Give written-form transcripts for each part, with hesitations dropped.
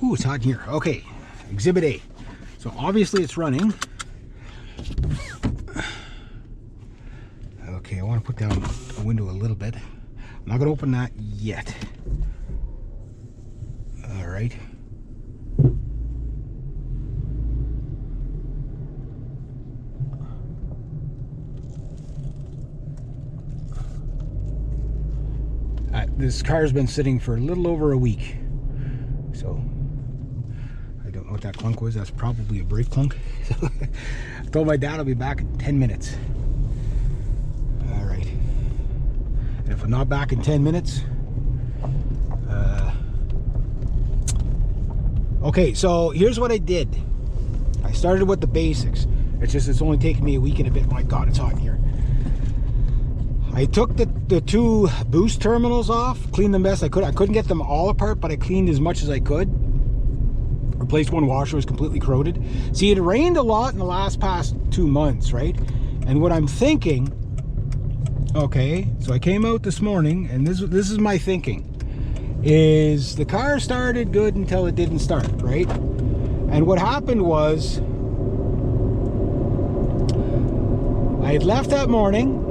Ooh, it's hot in here. Okay, Exhibit A. So obviously it's running. Okay, I want to put down the window a little bit. I'm not going to open that yet. All right. This car's been sitting for a little over a week. So I don't know what that clunk was. That's probably a brake clunk. I told my dad I'll be back in 10 minutes. All right. And if I'm not back in 10 minutes, okay, so here's what I did. I started with the basics. It's only taken me a week and a bit. My God, it's hot in here. I took the two boost terminals off, cleaned them best I could. I couldn't get them all apart, but I cleaned as much as I could. Replaced one washer, was completely corroded. See, it rained a lot in the past 2 months, right? And what I'm thinking, okay, so I came out this morning, and this is my thinking, is the car started good until it didn't start, right? And what happened was, I had left that morning.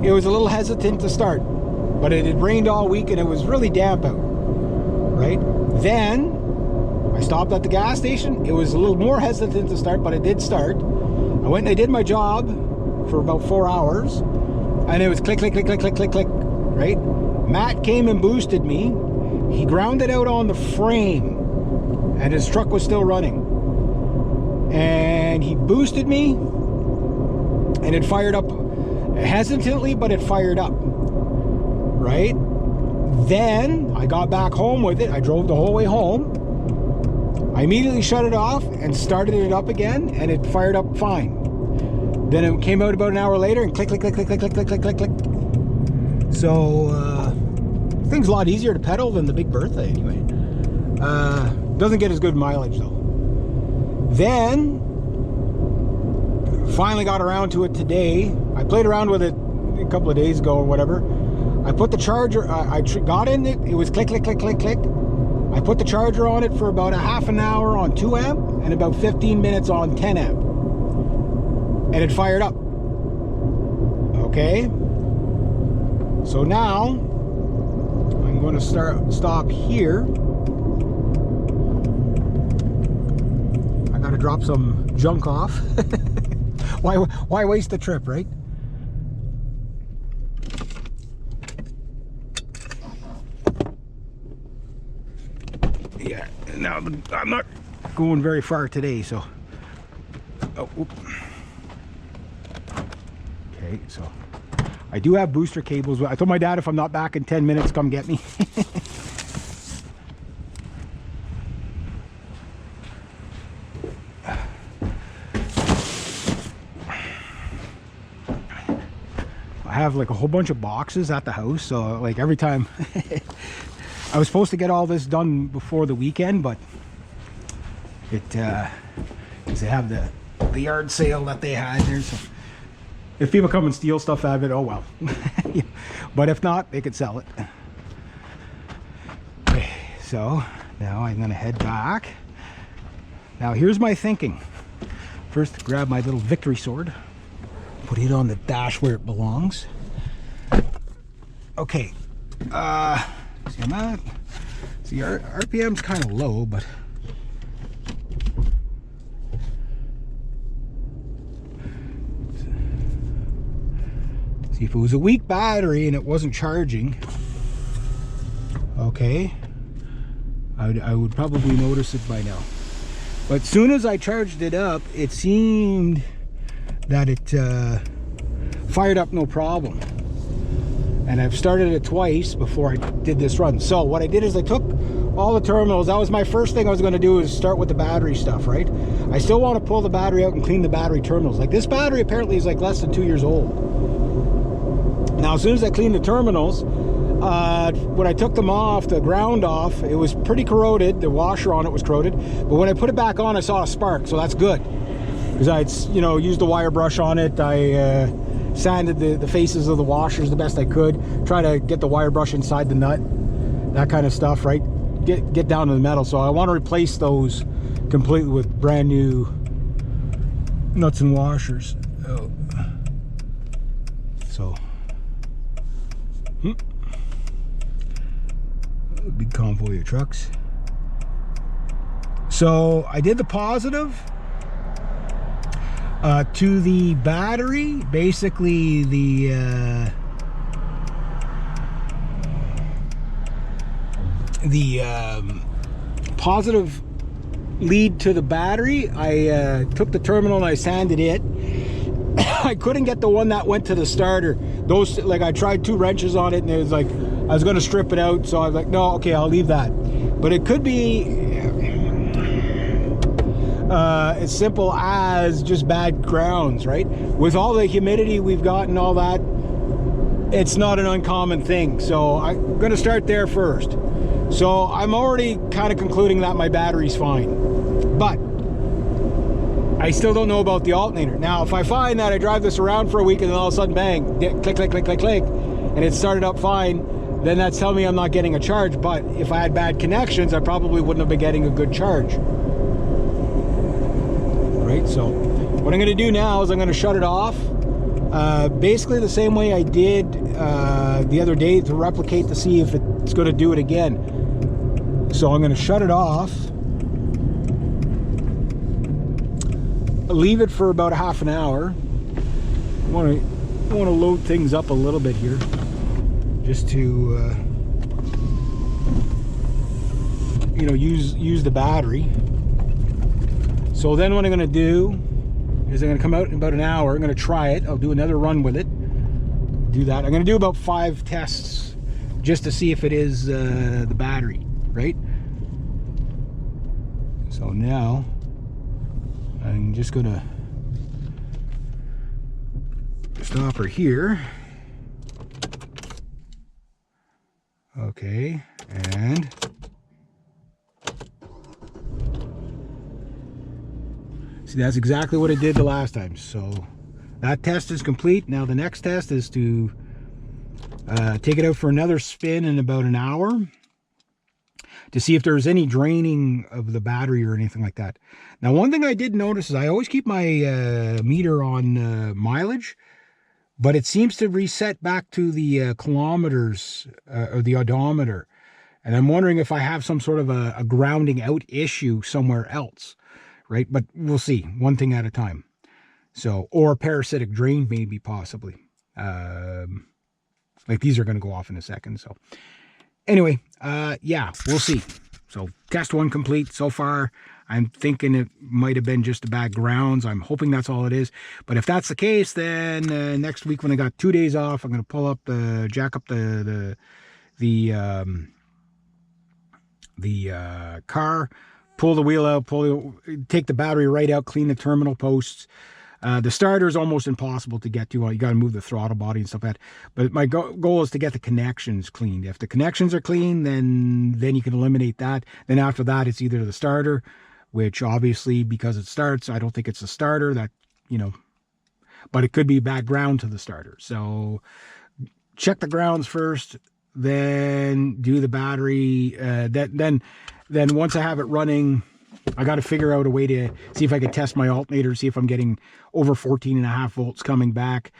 It was a little hesitant to start, but it had rained all week and it was really damp out, right? Then I stopped at the gas station. It was a little more hesitant to start, but it did start. I went and I did my job for about 4 hours, and it was click, click, click, click, click, click, click, right? Matt came and boosted me. He ground it out on the frame, and his truck was still running. And he boosted me, and it fired up hesitantly, but it fired up, right? Then I got back home with it. I drove the whole way home. I immediately shut it off and started it up again, and it fired up fine. Then it came out about an hour later and click, click, click, click, click, click, click, click, click, click. So thing's a lot easier to pedal than the Big Bertha anyway. Doesn't get as good mileage though. Then finally got around to it today. I played around with it a couple of days ago or whatever. I put the charger, I got in it, it was click, click, click, click, click. I put the charger on it for about a half an hour on 2 amp and about 15 minutes on 10 amp. And it fired up. Okay. So now I'm going to stop here. I got to drop some junk off. Why waste the trip, right? Yeah, now I'm not going very far today, so. Oh, whoop. Okay, so I do have booster cables. I told my dad if I'm not back in 10 minutes, come get me. I have like a whole bunch of boxes at the house, so like every time I was supposed to get all this done before the weekend, but it because they have the yard sale that they had there, so if people come and steal stuff out of it, oh well. But if not, they could sell it. Okay, so now I'm gonna head back. Now here's my thinking. First, grab my little victory sword, put it on the dash where it belongs. Okay, see I'm at, see our RPM's kind of low, but see if it was a weak battery and it wasn't charging, okay, I would probably notice it by now. But as soon as I charged it up, it seemed that it fired up no problem. And I've started it twice before I did this run. So what I did is I took all the terminals. That was my first thing I was going to do, is start with the battery stuff, right? I still want to pull the battery out and clean the battery terminals. Like this battery apparently is like less than 2 years old. Now as soon as I cleaned the terminals, when I took them off, the ground off, it was pretty corroded. The washer on it was corroded. But when I put it back on, I saw a spark, so that's good. Because I'd, you know, used the wire brush on it. I sanded the faces of the washers the best I could. Try to get the wire brush inside the nut. That kind of stuff, right? get down to the metal. So I want to replace those completely with brand new nuts and washers. Oh. So big convoy of trucks. So I did the positive to the battery. Basically the positive lead to the battery. I took the terminal and I sanded it. I couldn't get the one that went to the starter. Those, like, I tried 2 wrenches on it and it was like I was going to strip it out, so I was like, no, okay, I'll leave that. But it could be as simple as just bad grounds, right? With all the humidity we've got and all that, it's not an uncommon thing. So I'm going to start there first. So I'm already kind of concluding that my battery's fine, but I still don't know about the alternator. Now, if I find that I drive this around for a week and then all of a sudden, bang, click, click, click, click, click, and it started up fine, then that's telling me I'm not getting a charge. But if I had bad connections, I probably wouldn't have been getting a good charge. Right, so what I'm going to do now is I'm going to shut it off. Basically the same way I did the other day to replicate to see if it's going to do it again. So I'm going to shut it off. Leave it for about a half an hour. I want to load things up a little bit here, just to you know, use the battery. So then what I'm going to do is I'm going to come out in about an hour. I'm going to try it. I'll do another run with it. Do that. I'm going to do about 5 tests just to see if it is the battery, right? So now I'm just going to stop her here. Okay, and see, that's exactly what it did the last time. So that test is complete. Now the next test is to take it out for another spin in about an hour to see if there's any draining of the battery or anything like that. Now, one thing I did notice is I always keep my meter on mileage, but it seems to reset back to the kilometers or the odometer. And I'm wondering if I have some sort of a grounding out issue somewhere else, right? But we'll see, one thing at a time. So, or parasitic drain maybe, possibly. Like these are going to go off in a second. So anyway, yeah, we'll see. So test 1 complete. So far, I'm thinking it might have been just the bad grounds. I'm hoping that's all it is. But if that's the case, then next week when I got 2 days off, I'm going to pull up jack up the car, pull the wheel out, take the battery right out, clean the terminal posts. The starter is almost impossible to get to. You got to move the throttle body and stuff like that. But my goal is to get the connections cleaned. If the connections are clean, then you can eliminate that. Then after that, it's either the starter, which obviously because it starts, I don't think it's the starter that, you know, but it could be bad ground to the starter. So check the grounds first, then do the battery. Then once I have it running, I got to figure out a way to see if I could test my alternator, see if I'm getting over 14.5 volts coming back.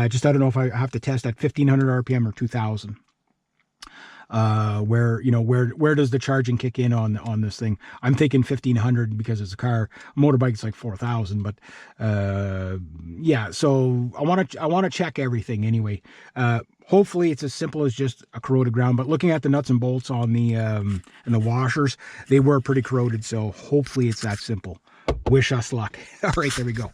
Just, I don't know if I have to test at 1500 RPM or 2000. Where does the charging kick in on this thing? I'm thinking 1500 because it's a car. A motorbike is like 4000, but yeah, so I want to check everything anyway. Hopefully it's as simple as just a corroded ground, but looking at the nuts and bolts on the and the washers, they were pretty corroded, so hopefully it's that simple. Wish us luck. All right, there we go.